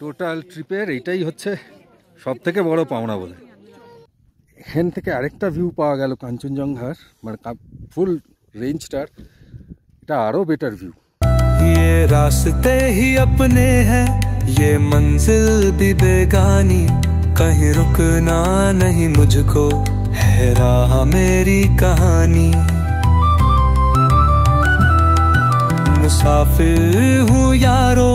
Total ট্রিপের এইটাই হচ্ছে সব থেকে বড় পাওনা বলে। এখান থেকে আরেকটা ভিউ পাওয়া গেল কাঞ্চনজঙ্ঘার, মানে ফুল রেঞ্জটার। এটা আরও বেটার ভিউ। ये रास्ते ही अपने हैं, ये मंजिल भी बेगानी, कहीं रुकना नहीं मुझको, है राह मेरी कहानी। मुसाफिर हूँ यारो,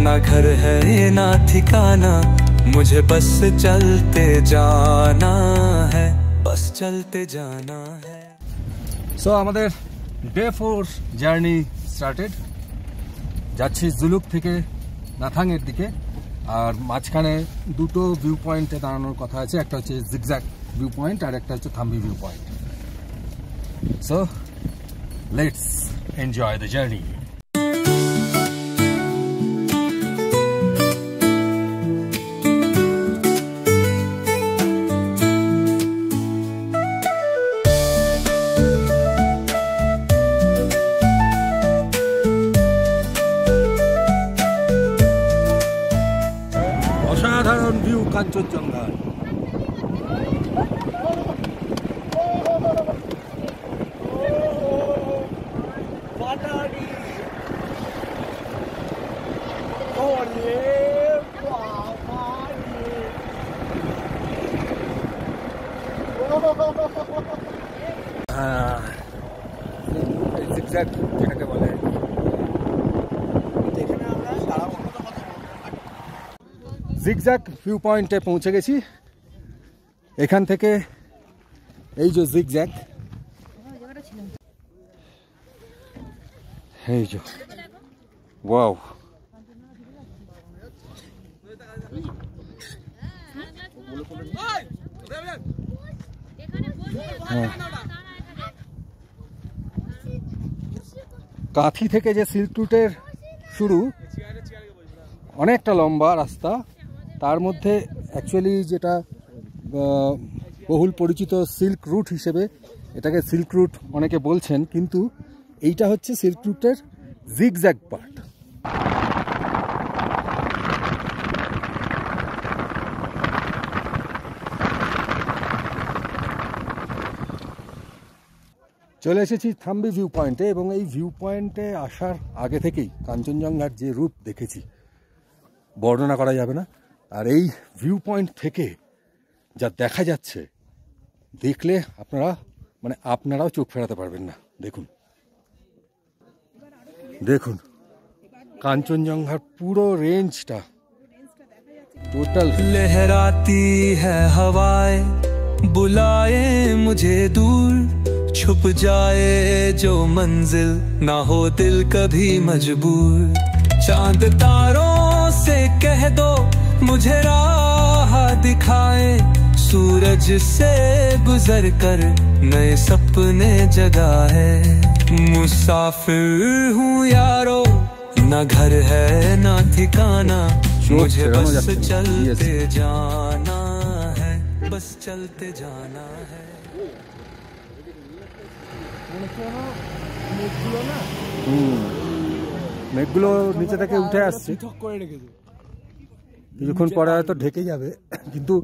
ना घर है ना ठिकाना, मुझे बस चलते जाना है, बस चलते जाना है। সো আমাদের ডে 4 জার্নি স্টার্টেড। যাচ্ছি জুলুক থেকে নাথাংয়ের দিকে। আর মাঝখানে দুটো ভিউ পয়েন্টে দাঁড়ানোর কথা আছে, একটা হচ্ছে জিগজ্যাগ ভিউ পয়েন্ট আর একটা হচ্ছে Thambi view point. So let's enjoy the journey. অসাধারণ ভিউ কাঞ্চনজঙ্ঘার। জিগজ্যাগ যেটাকে বলে। জিগজ্যাগ ভিউ পয়েন্টে পৌঁছে গেছি। এখান থেকে এই যে জিগজ্যাগ, এই যে ওয়াও, কাঁথি থেকে যে সিল্ক রুটের শুরু, অনেকটা লম্বা রাস্তা। তার মধ্যে অ্যাকচুয়ালি যেটা বহুল পরিচিত সিল্ক রুট হিসেবে, এটাকে সিল্ক রুট অনেকে বলছেন, কিন্তু এইটা হচ্ছে সিল্ক রুটের জিগজ্যাগ পার্ট। চলে এসেছি থাম্বি ভিউ পয়েন্টে, এবং এই ভিউ পয়েন্টে আসার আগে থেকেই কাঞ্চনজঙ্ঘার যে রূপ দেখেছি বর্ণনা করা যাবে না। আর এই ভিউ পয়েন্ট থেকে যা দেখা যাচ্ছে, দেখলে আপনারাও চোখ ফেরাতে পারবেন না। দেখুন দেখুন কাঞ্চনজঙ্ঘার পুরো রেঞ্জটা টোটাল। लहराती है हवाएं, बुलाए मुझे दूर, छुप जाए जो मंजिल, ना हो दिल कभी मजबूर। चांद तारों से कह दो मुझे राह दिखाए, सूरज से गुजर कर नए सपने जगाए। मुसाफिर हूँ यारो, ना घर है ना ठिकाना, मुझे बस चलते जाना है, बस चलते जाना है। মেঘগুলো নিচে থেকে উঠে আসছে, কিছুক্ষণ পরে হয়তো ঢেকে যাবে, কিন্তু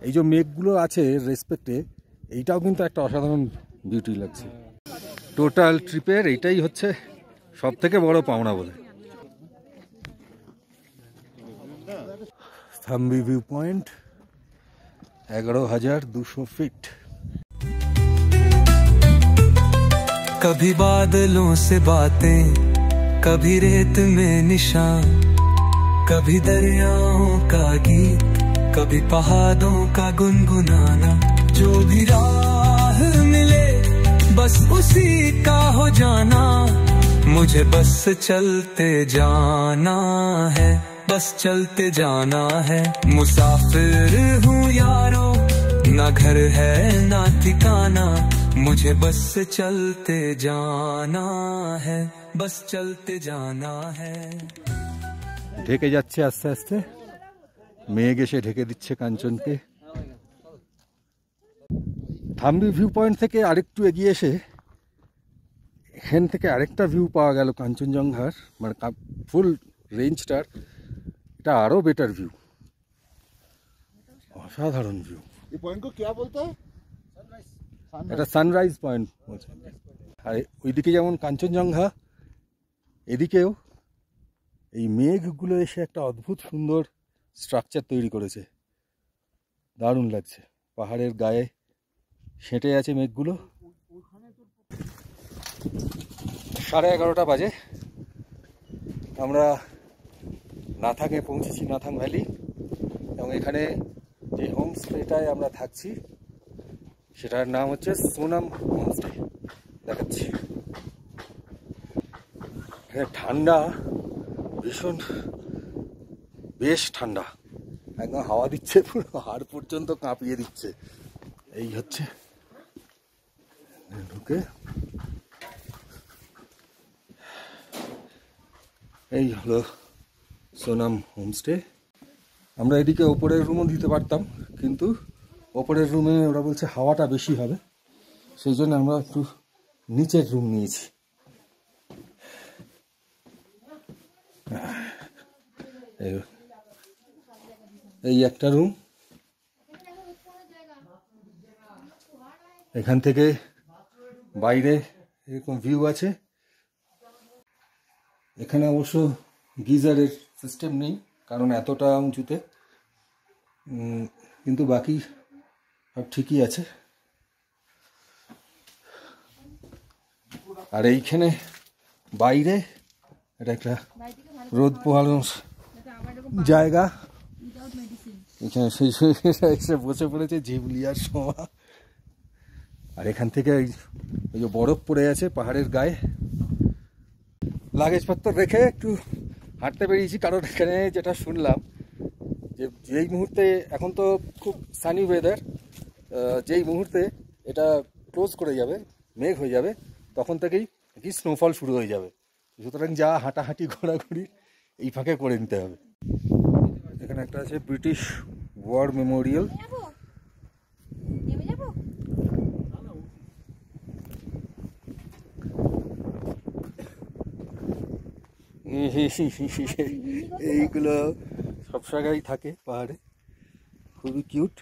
এই যে মেঘগুলো আছে রেসপেক্টে, এইটাও কিন্তু একটা অসাধারণ বিউটি লাগছে। টোটাল ট্রিপের এইটাই হচ্ছে সব থেকে বড় পাওনা বলে। Thambi view point 11,200 feet. कभी बादलों से बातें, कभी रेत में निशान, कभी दरियाओं का गीत, कभी पहाड़ों का गुनगुनाना। जो भी राह मिले बस उसी का हो जाना, मुझे बस चलते जाना है, बस चलते जाना है। मुसाफिर हूँ यारो, ना घर है ना ठिकाना, मुझे बस चलते जाना है, बस चलते जाना है। ঢেকে যাচ্ছে আস্তে আস্তে, মেঘ এসে ঢেকে দিচ্ছে কাঞ্চনকে। থাম্বি ভিউ পয়েন্ট থেকে আরেকটু এগিয়ে এসে এখান থেকে আরেকটা ভিউ পাওয়া গেল কাঞ্চনজঙ্ঘার, মানে ফুল রেঞ্জটার। এটা আরো বেটার ভিউ, অসাধারণ ভিউ। ये पॉइंट को क्या बोलते हैं? এটা সানরাইজ পয়েন্ট বলছে। আর ওইদিকে যেমন কাঞ্চনজঙ্ঘা, এদিকেও এই মেঘগুলো এসে একটা অদ্ভুত সুন্দর স্ট্রাকচার তৈরি করেছে, দারুণ লাগছে। পাহাড়ের গায়ে সেঁটে আছে মেঘগুলো। 11:30 বাজে, আমরা নাথাংয়ে পৌঁছেছি, নাথাং ভ্যালি। এবং এখানে যে হোমস্টেটায় আমরা থাকছি সেটার নাম হচ্ছে সোনাম হোমস্টে, দেখাচ্ছি। এখানে ঠান্ডা ভীষণ, বেশ ঠান্ডা, একদম হাওয়া দিচ্ছে, পুরো হাড় পর্যন্ত কাঁপিয়ে দিচ্ছে। এই হচ্ছে ঢুকে, এই হলো সোনাম হোমস্টে। আমরা এদিকে ওপরের রুমও দিতে পারতাম, কিন্তু ওপরের রুমে ওরা বলছে হাওয়াটা বেশি হবে, সেই জন্য আমরা একটু নিচের রুম নিয়েছি। এই একটা রুম, এখান থেকে বাইরে এরকম ভিউ আছে। এখানে অবশ্য গিজারের সিস্টেম নেই, কারণ এতটা উঁচুতে, কিন্তু বাকি সব ঠিকই আছে। আর এইখানে বাইরে এটা একটা রোদ পোহানোর জায়গা, এখানে সেই এসে বসে পড়েছে জিবলিয়ার শোয়া। আর এখান থেকে ওই যে বরফ পড়ে আছে পাহাড়ের গায়ে। লাগেজপত্র রেখে একটু হাঁটতে বেরিয়েছি, কারণ এখানে যেটা শুনলাম যে যেই মুহূর্তে, এখন তো খুব সানি ওয়েদার, যেই মুহূর্তে এটা ক্লোজ করে যাবে, মেঘ হয়ে যাবে, তখন থেকেই কি স্নোফল শুরু হয়ে যাবে। সুতরাং যা হাঁটাহাঁটি ঘোরাঘুরি এই ফাঁকে করে নিতে হবে। এখানে একটা আছে ব্রিটিশ ওয়ার মেমোরিয়াল। এইগুলো সব জায়গায় থাকে পাহাড়ে, খুবই কিউট।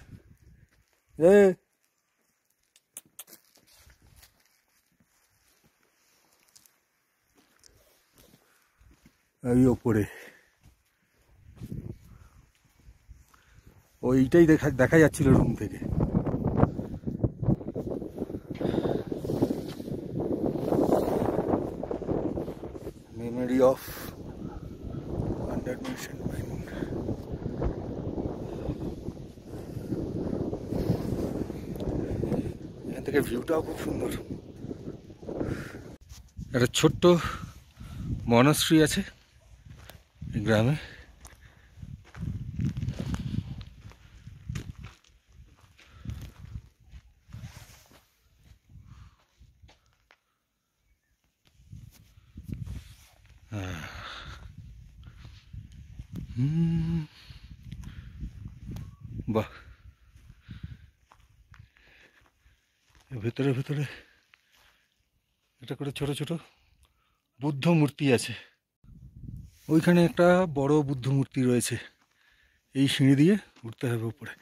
এই ওপরে ওইটাই দেখা যাচ্ছিল রুম থেকে। মেমোরি অফ আন্ডারমিশন মাইনিং। এখান থেকে ভিউটাও খুব সুন্দর। একটা ছোট্ট মনাস্ট্রি আছে এই গ্রামে। বাহ, ভেতরে ভেতরে এটা করে ছোট ছোট বুদ্ধ মূর্তি আছে। ওইখানে একটা বড় বুদ্ধ মূর্তি রয়েছে। এই সিঁড়ি দিয়ে উঠতে হবে উপরে।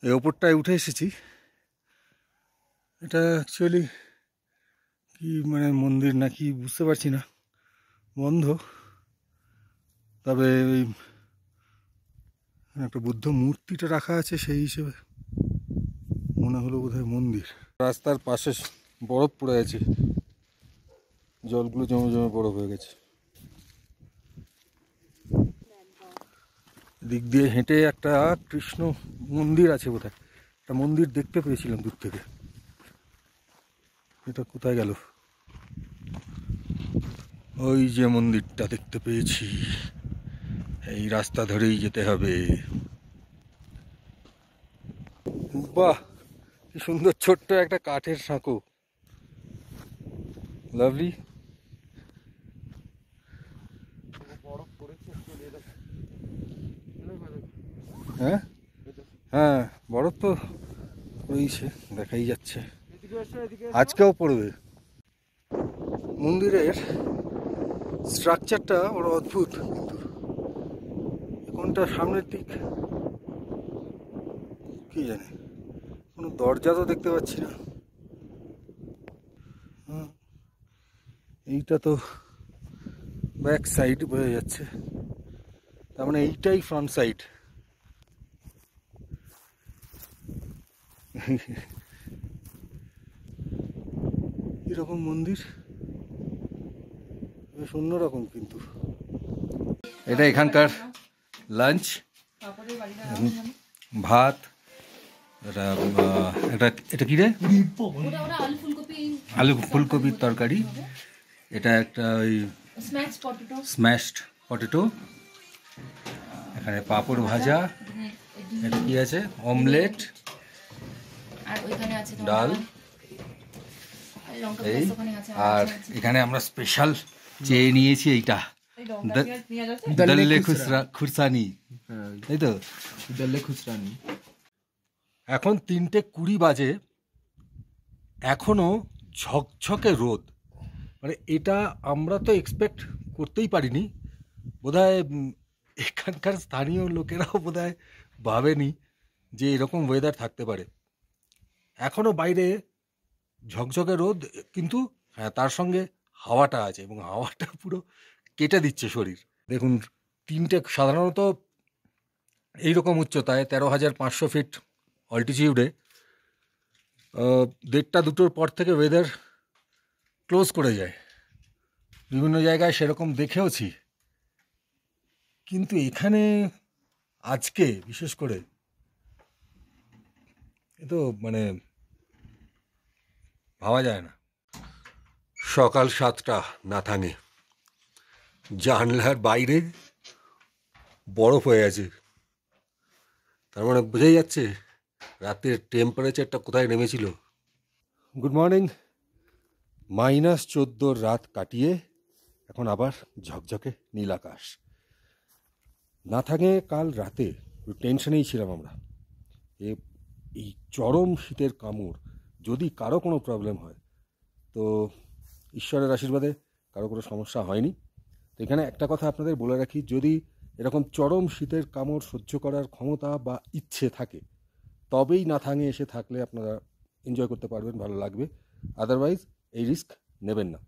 এই ওপরটায় উঠে এসেছি। এটা অ্যাকচুয়ালি কি মানে মন্দির নাকি বুঝতে পারছি না, বন্ধ। তবে ওই একটা বুদ্ধ মূর্তিটা রাখা আছে, সেই হিসেবে মনে হলো বোধহয় মন্দির। রাস্তার পাশে বরফ পড়ে আছে, জলগুলো জমে জমে বরফ হয়ে গেছে। দিক দিয়ে হেঁটে একটা কৃষ্ণ মন্দির আছে বোধহয়, একটা মন্দির দেখতে পেয়েছিলাম দূর থেকে। এটা কোথায় গেল? ওই যে মন্দিরটা দেখতে পেয়েছি, এই রাস্তা ধরেই যেতে হবে। বাহ, কি সুন্দর ছোট্ট একটা কাঠের সাঁকো, লাভলি। হ্যাঁ হ্যাঁ, বরফ তো পড়েইছে, দেখাই যাচ্ছে, আজকেও পড়বে। মন্দিরের স্ট্রাকচারটা বড় অদ্ভুত, কিন্তু কোনটা সামনের দিক কি জানি, কোনো দরজা তো দেখতে পাচ্ছি না। এইটা তো ব্যাক সাইড বোঝা যাচ্ছে, তার মানে এইটাই ফ্রন্ট সাইড। এরকম মন্দির বেশ অন্যরকম কিন্তু। এটা এখানকার লাঞ্চ, ভাত, এটা এটা কি রে, আলু ফুলকপির তরকারি, এটা একটা ওই স্ম্যাশড পটেটো, এখানে পাঁপড় ভাজা, এটা কি আছে, অমলেট, ডাল, এই, আর এখানে আমরা স্পেশাল চেয়ে নিয়েছি এইটা দল্লে খুরসানি, তাই তো, দল্লে খুরসানি। এখন 3:20 বাজে, এখনো ঝকঝকে রোদ, মানে এটা আমরা তো এক্সপেক্ট করতেই পারিনি, বোধহয় এখানকার স্থানীয় লোকেরাও বোধহয় ভাবেনি যে এরকম ওয়েদার থাকতে পারে। এখনো বাইরে ঝকঝকে রোদ, কিন্তু হ্যাঁ তার সঙ্গে হাওয়াটা আছে, এবং হাওয়াটা পুরো কেটে দিচ্ছে শরীর। দেখুন, সাধারণত এইরকম উচ্চতায় 13,500 ফিট অল্টিটিউডে 1:30-2টোর পর থেকে ওয়েদার ক্লোজ করে যায়, বিভিন্ন জায়গায় সেরকম দেখেওছি, কিন্তু এখানে আজকে বিশেষ করে এ তো মানে ভাবা যায় না। সকাল 7টা, নাথাঙে জানলার বাইরে বরফ হয়ে আছে, তার মানে বোঝাই যাচ্ছে রাতের টেম্পারেচারটা কোথায় নেমেছিল। Good morning. -14 রাত কাটিয়ে এখন আবার ঝকঝকে নীল আকাশ। নাথাঙে কাল রাতে টেনশনেই ছিলাম আমরা, এই চরম শীতের কামড়, যদি কারো কোনো প্রবলেম হয়, তো ঈশ্বরের আশীর্বাদে কারো কোনো সমস্যা হয়নি। তো এখানে একটা কথা আপনাদের বলে রাখি, যদি এরকম চরম শীতের কামড় সহ্য করার ক্ষমতা বা ইচ্ছে থাকে, তবেই নাথাঙে এসে থাকলে আপনারা এনজয় করতে পারবেন, ভালো লাগবে। আদারওয়াইজ এই রিস্ক নেবেন না।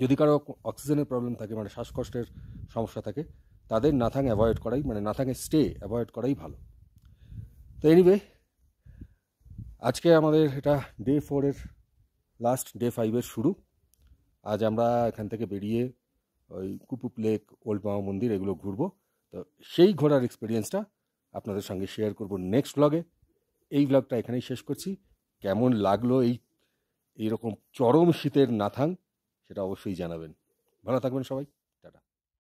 যদি কারো অক্সিজেনের প্রবলেম থাকে, মানে শ্বাসকষ্টের সমস্যা থাকে, তাদের নাথাং অ্যাভয়েড করাই, মানে নাথাঙে স্টে অ্যাভয়েড করাই ভালো। তো এনিওয়ে, আজকে আমাদের এটা ডে 4-এর লাস্ট, ডে 5-এর শুরু। আজ আমরা এখান থেকে বেরিয়ে ওই কুপুপ লেক, ওল্ড মামা মন্দির, এগুলো ঘুরবো। তো সেই ঘোরার এক্সপিরিয়েন্সটা আপনাদের সঙ্গে শেয়ার করব নেক্সট ব্লগে। এই ব্লগটা এখানেই শেষ করছি। কেমন লাগলো এইরকম চরম শীতের নাথাং, সেটা অবশ্যই জানাবেন। ভালো থাকবেন সবাই।